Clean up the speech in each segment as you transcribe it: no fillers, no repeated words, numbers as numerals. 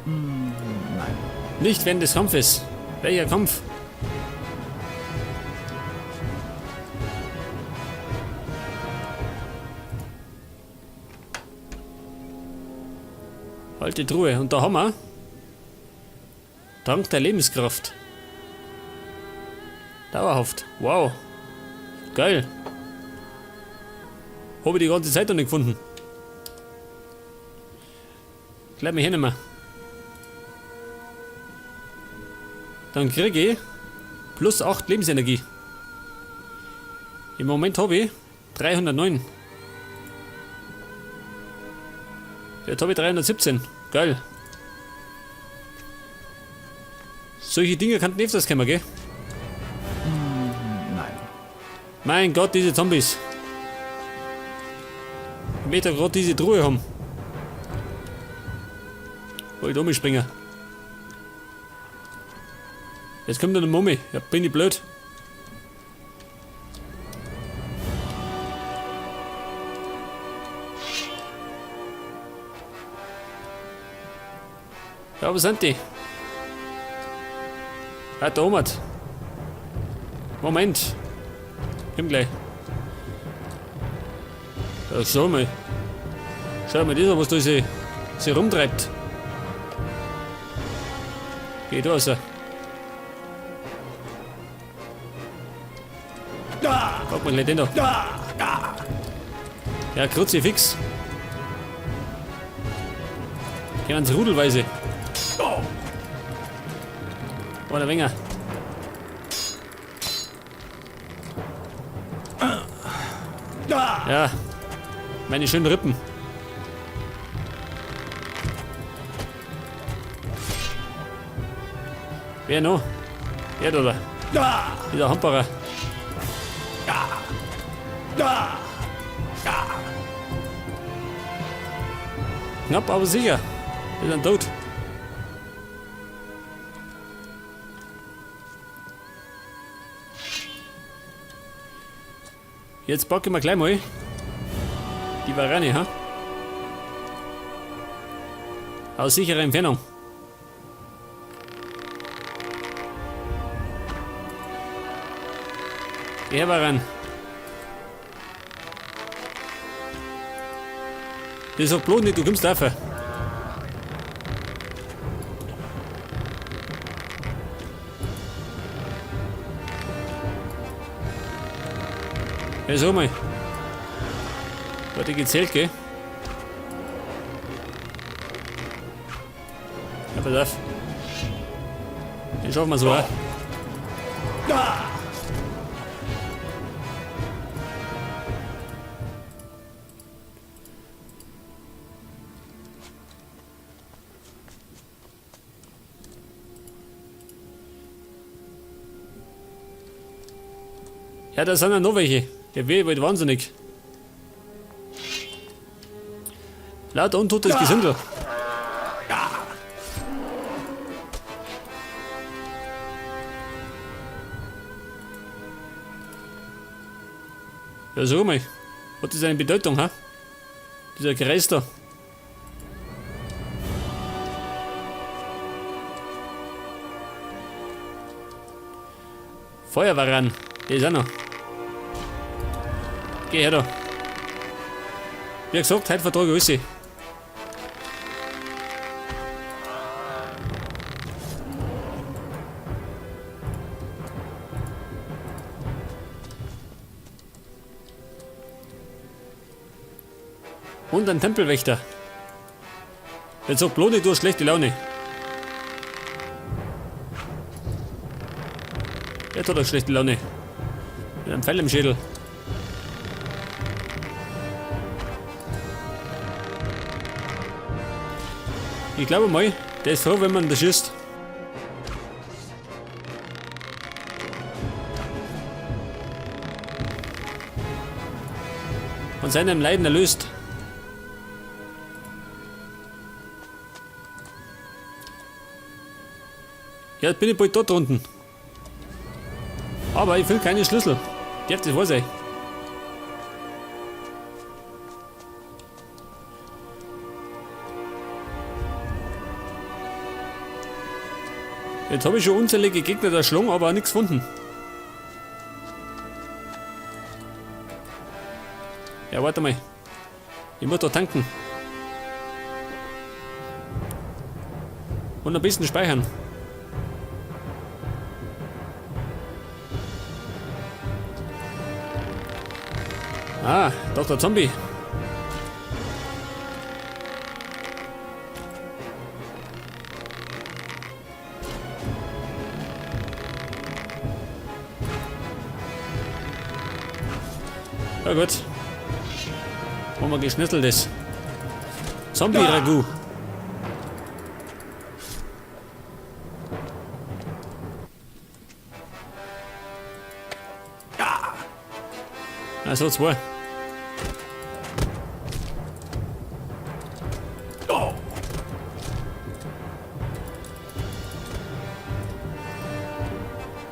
Nein. Nicht während des Kampfes. Welcher Kampf? Alte Truhe. Und da haben wir Trank der Lebenskraft. Dauerhaft. Wow. Geil. Habe ich die ganze Zeit noch nicht gefunden. Bleib mich hinnehmen. Dann kriege ich plus 8 Lebensenergie. Im Moment habe ich 309. Jetzt habe ich 317. Geil. Solche Dinge kann nicht öfters kommen, gell? Nein. Mein Gott, diese Zombies. Ich möchte gerade diese Truhe haben. Wollte ich umspringen. Jetzt kommt eine Mumie. Ja, bin ich blöd. Ja, wo sind die? Ah, da oben. Moment. Komm gleich. Ja, schau mal. Schau mal, dieser, was da sich rumtreibt. Geh da raus. Guck mal gleich den da. Ja, Kruzifix. Gehen sie rudelweise. Oder Wenger. Ja, meine schönen Rippen. Wer noch? Der oder? Dieser Hamperer. Knapp, aber sicher. Wir sind tot. Jetzt packen wir gleich mal die Varane, ha? Aus sicherer Entfernung. Geh her, Varan. Ich sag bloß nicht, du kommst dafür. Ja, so mal. Hat die gezählt, gell? Ja, pass auf. Den schaffen wir so, ja? Ja, da sind ja noch welche. Der Weh wird wahnsinnig. Lauter untotes Gesindel. Ja, so mal. Hat das eine Bedeutung, ha? Dieser Kreis da. Feuerwaran. Der ist auch noch. Geh her da. Wie gesagt, heute vertrage ich alles. Und ein Tempelwächter. Jetzt sag bloß nicht, du hast schlechte Laune. Der hat doch schlechte Laune. Mit einem Pfeil im Schädel. Ich glaube mal, der ist froh, wenn man das schießt. Von seinem Leiden erlöst. Ja, jetzt bin ich bald dort unten. Aber ich will keine Schlüssel. Darf das wahr sein? Jetzt habe ich schon unzählige Gegner da schlungen, aber auch nichts gefunden. Ja, warte mal. Ich muss doch tanken. Und ein bisschen speichern. Ah, doch der Zombie. Ja gut. Machen wir geschnitzeltes Zombie-Ragout. Also zwei.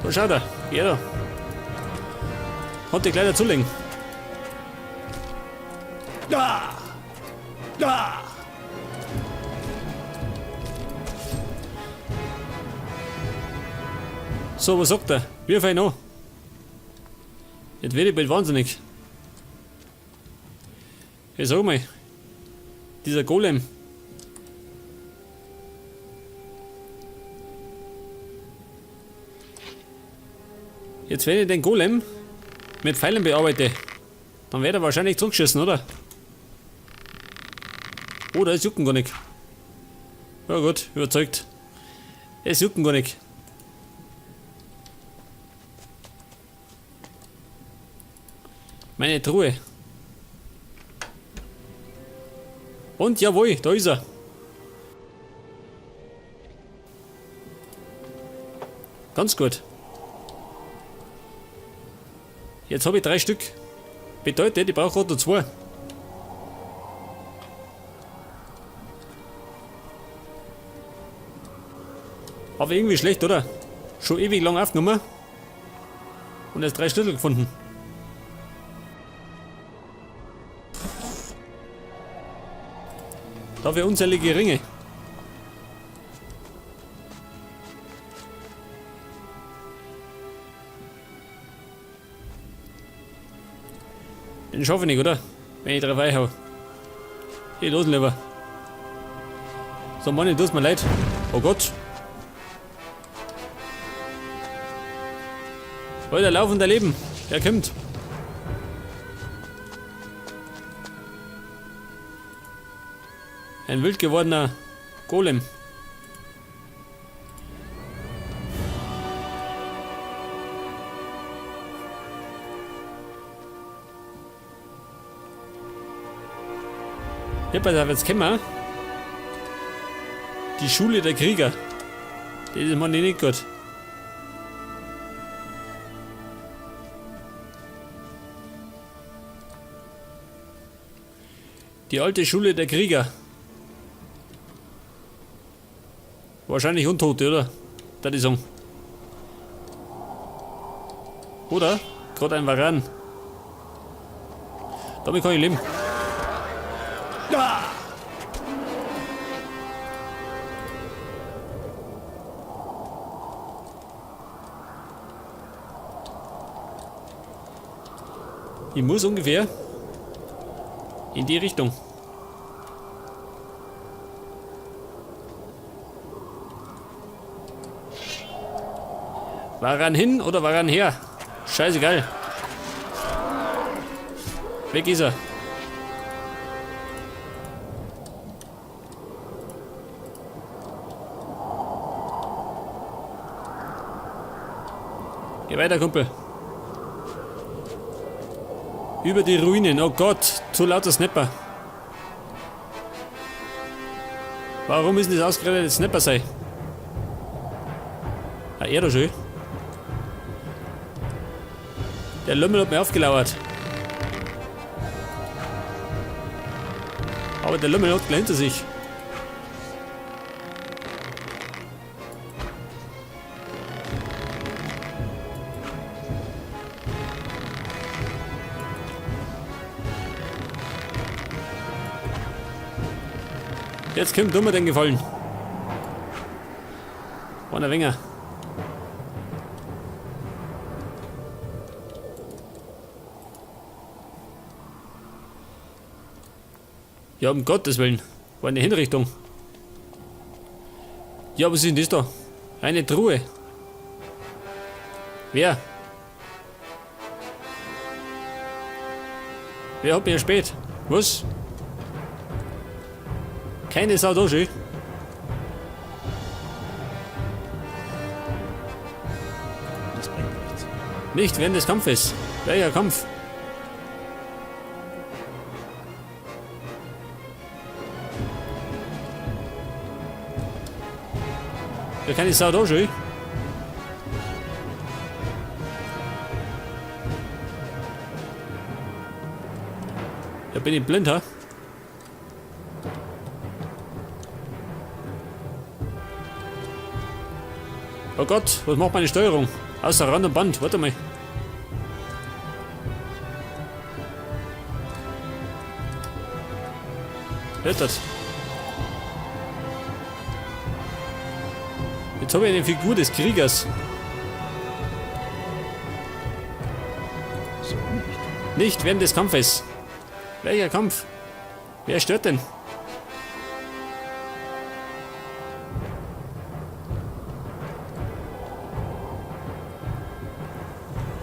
So, schau da. Jeder. Konnte gleich dazulegen. So, was sagt er? Wie fein an? Jetzt werde ich bald wahnsinnig. Hey, sag mal. Dieser Golem. Jetzt, wenn ich den Golem mit Pfeilen bearbeite, dann wird er wahrscheinlich zurückgeschossen, oder? Oder es juckt ihn gar nicht. Ja gut, überzeugt. Es juckt ihn gar nicht. Meine Truhe. Und jawohl, da ist er. Ganz gut. Jetzt habe ich 3 Stück. Bedeutet, ich brauche gerade noch 2. Aber irgendwie schlecht, oder? Schon ewig lang aufgenommen. Und erst 3 Schlüssel gefunden. Dafür unzählige Ringe. Den schaffe ich nicht, oder? Wenn ich drauf einhau. Geh los, lieber. So, Mann, tut's mir leid. Oh Gott. Alter, laufender Leben. Er kommt. Ein wild gewordener Golem. Ja, pass auf, jetzt kennen wir die Schule der Krieger. Das ist mir nicht gut. Die alte Schule der Krieger. Wahrscheinlich Untote, oder? Da die Song. Oder? Gerade ein Varan. Damit kann ich leben. Ich muss ungefähr in die Richtung. Waran hin oder waran her? Scheißegal. Weg ist er. Geh weiter, Kumpel. Über die Ruinen. Oh Gott, zu lauter Snapper. Warum müssen das ausgerechnet Snapper sein? Ah, er da schön. Der Lümmel hat mir aufgelauert. Aber der Lümmel hat gleich hinter sich. Jetzt kommt mir den Gefallen. Vorne Winger. Ja, um Gottes Willen. War eine Hinrichtung. Ja, was ist denn das da? Eine Truhe. Wer? Wer hat mich spät? Was? Keine Sau da schon. Das bringt nichts. Nicht während des Kampfes. Welcher Kampf? Ja, keine Sau da schon. Ja, bin ich blind, ha? Oh Gott, was macht meine Steuerung? Außer Rand und Band, warte mal. Hört das? Jetzt habe ich eine Figur des Kriegers. So nicht. Nicht während des Kampfes. Welcher Kampf? Wer stört denn?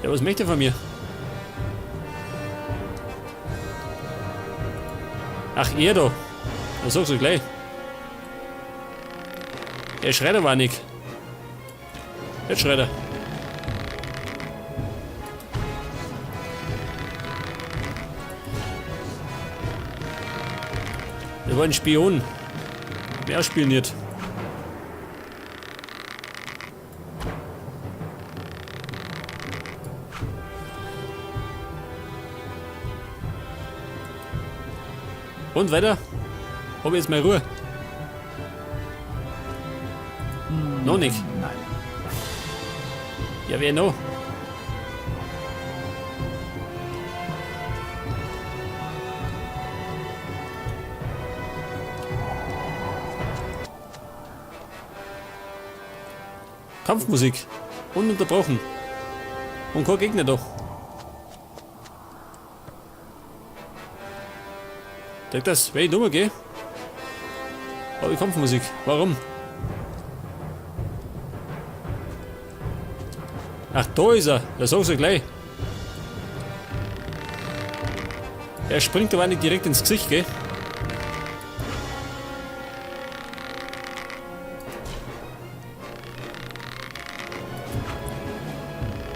Ja, was möchte er von mir? Ach, er da. Das sagst du gleich. Der Schredder war nicht. Jetzt Schredder. Der war ein Spion. Wer spioniert? Und weiter? Hab ich jetzt mal Ruhe? Noch nicht. Nein. Ja, wer noch? Kampfmusik. Ununterbrochen. Und kein Gegner doch. Denk das, wenn ich dummer gehe? Aber die Kampfmusik. Warum? Ach, da ist er. Das sagst du gleich. Er springt aber nicht direkt ins Gesicht, gell?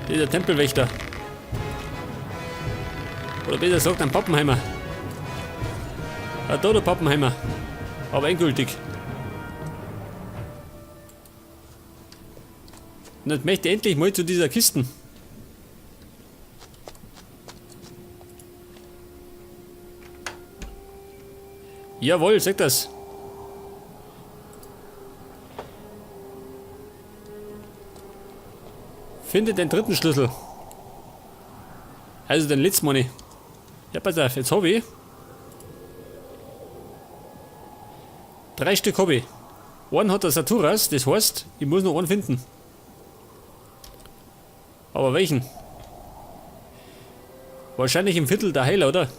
Dieser Tempelwächter. Oder besser sagt ein Pappenheimer. Ah, da der Pappenheimer. Aber endgültig. Und jetzt möchte ich endlich mal zu dieser Kiste. Jawohl, sag das. Finde den dritten Schlüssel. Also den letzten Money. Ja, pass auf, jetzt habe ich 3 Stück habe ich. Einen hat der Saturas, das heißt, ich muss noch einen finden. Aber welchen? Wahrscheinlich im Viertel der Heiler, oder?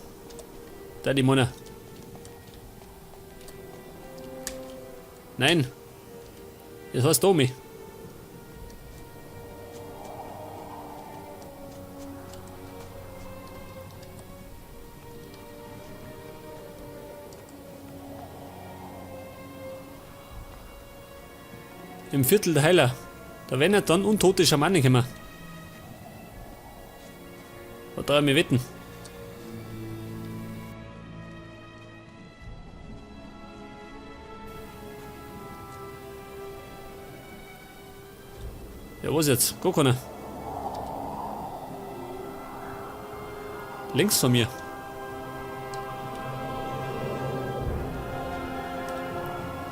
Da die Mona. Nein. Das heißt Domi. Im Viertel der Heiler. Da werden halt dann untote Schamanen kommen. Was darf ich mir wetten? Ja, was jetzt? Gar keiner. Links von mir.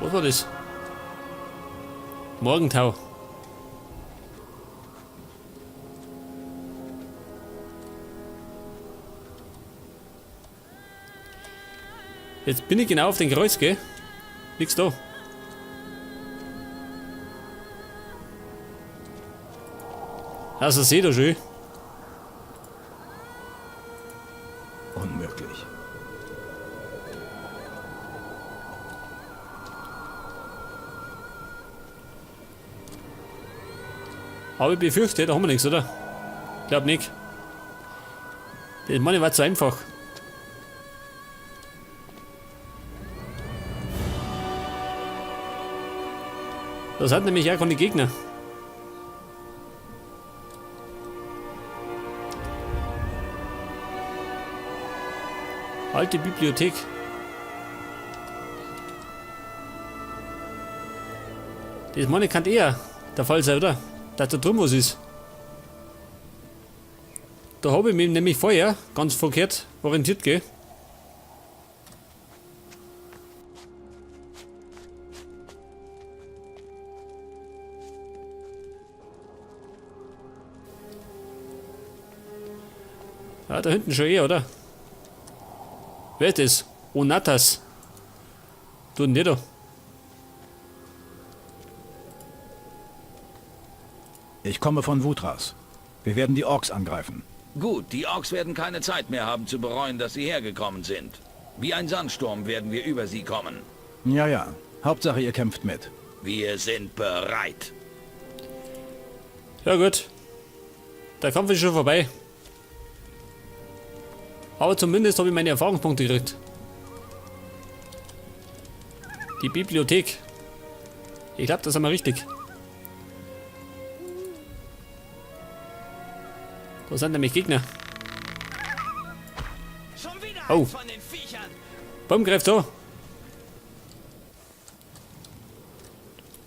Was war das? Morgentau. Jetzt bin ich genau auf den Kreuz, gell? Nix da. Also seht ihr schön. Unmöglich. Aber ich befürchte, da haben wir nichts, oder? Glaub nicht. Das Mann war zu einfach. Das hat nämlich auch keine Gegner. Alte Bibliothek. Das meine kann eher der Fall sein, oder? Dass da drum was ist. Da habe ich mich nämlich vorher ganz verkehrt orientiert, gell? Ja, da hinten schon eher, oder? Wer ist das? Onatas. Du nicht da. Ich komme von Wutras. Wir werden die Orks angreifen. Gut, die Orks werden keine Zeit mehr haben zu bereuen, dass sie hergekommen sind. Wie ein Sandsturm werden wir über sie kommen. Ja, ja. Hauptsache, ihr kämpft mit. Wir sind bereit. Ja gut. Der Kampf ist schon vorbei. Aber zumindest habe ich meine Erfahrungspunkte gekriegt. Die Bibliothek. Ich glaube, das haben wir richtig. Da sind nämlich Gegner. Oh. Bumm, greift da.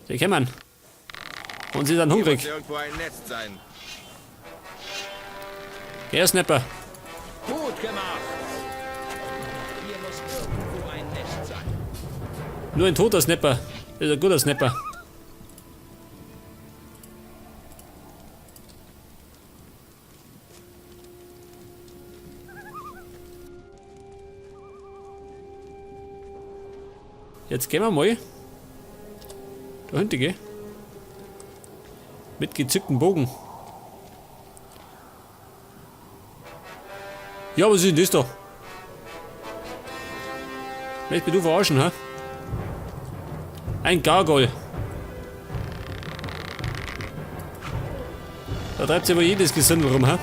Sie kommen. Und sie sind hungrig. Irgendwo ein Nest sein. Der Snapper. Gut gemacht. Hier muss irgendwo ein Nest sein. Nur ein toter Snapper. Das ist ein guter Snapper. Jetzt gehen wir mal da hinten, gell? Mit gezückten Bogen. Ja, was ist denn das da? Willst du verarschen, ha? Ein Gargoyle. Da treibt sich aber jedes Gesindel rum, ha?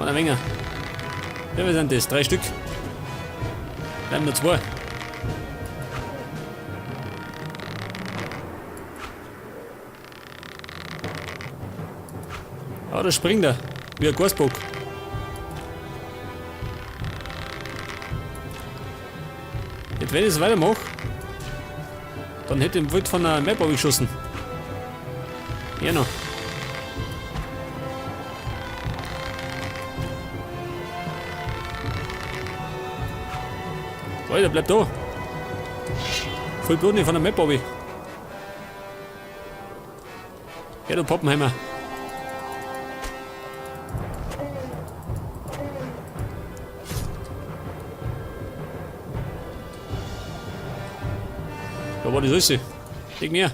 Eine Menge. Ja, was sind das? 3 Stück. Bleiben nur 2. Ah, da springt er. Wie ein Gasbock. Jetzt, wenn ich es weitermache, dann hätte ich ihn wohl von der Map abgeschossen. Hier noch. Alter, bleib da. Voll Blut nicht von der Map, Bobby. Ja, du Poppenheimer. Da war die Rüsse. Leg mir.